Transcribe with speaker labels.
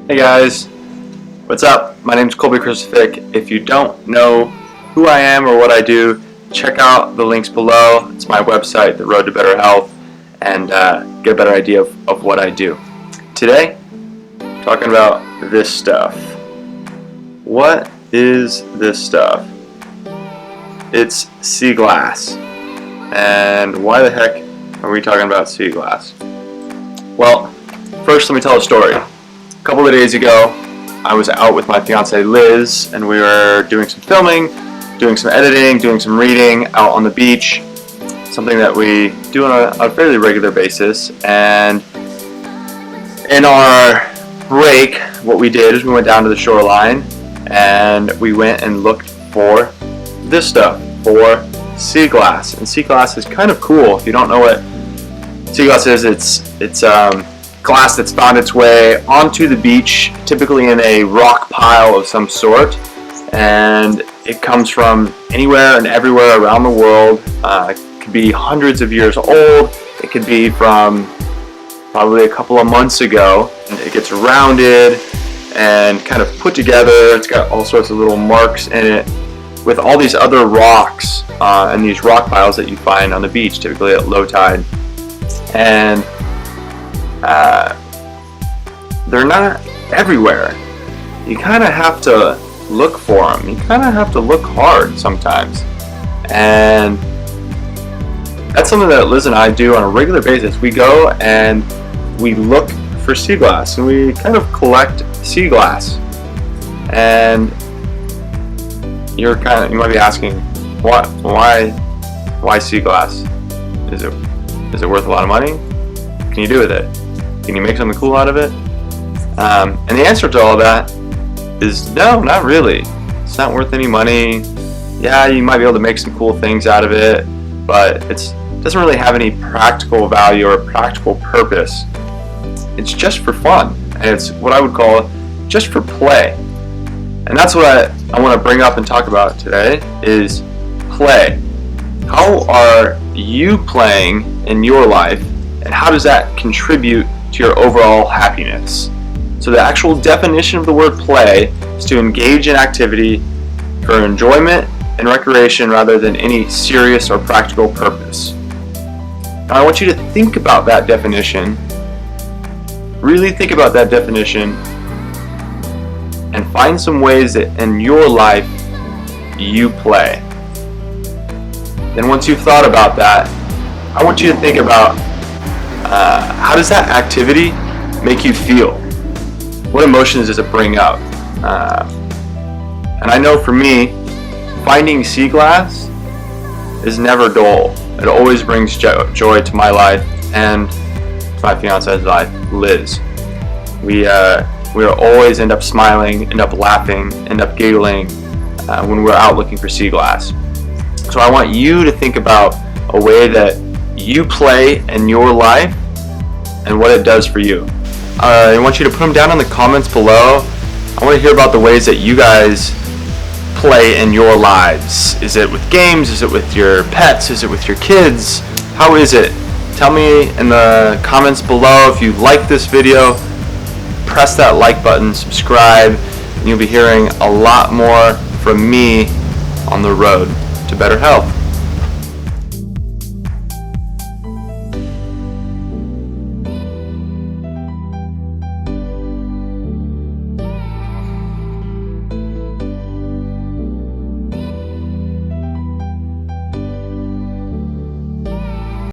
Speaker 1: Hey guys, what's up? My name's Colby Crucifix. If you don't know who I am or what I do, check out the links below. It's my website, The Road to Better Health, and get a better idea of what I do. Today, talking about this stuff. What is this stuff? It's sea glass. And why the heck are we talking about sea glass? Well, first let me tell a story. A couple of days ago, I was out with my fiancée Liz, and we were doing some filming, doing some editing, doing some reading out on the beach, something that we do on a fairly regular basis. And in our break, what we did is we went down to the shoreline and we went and looked for this stuff, for sea glass. And sea glass is kind of cool. If you don't know what sea glass is, it's glass that's found its way onto the beach, typically in a rock pile of some sort, and it comes from anywhere and everywhere around the world. It could be hundreds of years old. It could be from probably a couple of months ago, and it gets rounded and kind of put together. It's got all sorts of little marks in it with all these other rocks and these rock piles that you find on the beach, typically at low tide. And they're not everywhere. You kind of have to look for them. You kind of have to look hard sometimes. And that's something that Liz and I do on a regular basis. We go and we look for sea glass, and we kind of collect sea glass. And you might be asking, why sea glass? Is it worth a lot of money? What can you do with it? Can you make something cool out of it? And the answer to all that is no, not really. It's not worth any money. Yeah, you might be able to make some cool things out of it, but it doesn't really have any practical value or practical purpose. It's just for fun, and it's what I would call just for play. And that's what I want to bring up and talk about today is play. How are you playing in your life, and how does that contribute to your overall happiness? So the actual definition of the word play is to engage in activity for enjoyment and recreation rather than any serious or practical purpose. Now I want you to think about that definition. Really think about that definition and find some ways that in your life you play. Then once you've thought about that, I want you to think about how does that activity make you feel? What emotions does it bring up? And I know for me, finding sea glass is never dull. It always brings joy to my life and to my fiance's life, Liz. We always end up smiling, end up laughing, end up giggling when we're out looking for sea glass. So I want you to think about a way that you play in your life and what it does for you. I want you to put them down in the comments below. I want to hear about the ways that you guys play in your lives. Is it with games? Is it with your pets? Is it with your kids? How is it? Tell me in the comments below. If you like this video, press that like button, subscribe, and you'll be hearing a lot more from me on the road to better health.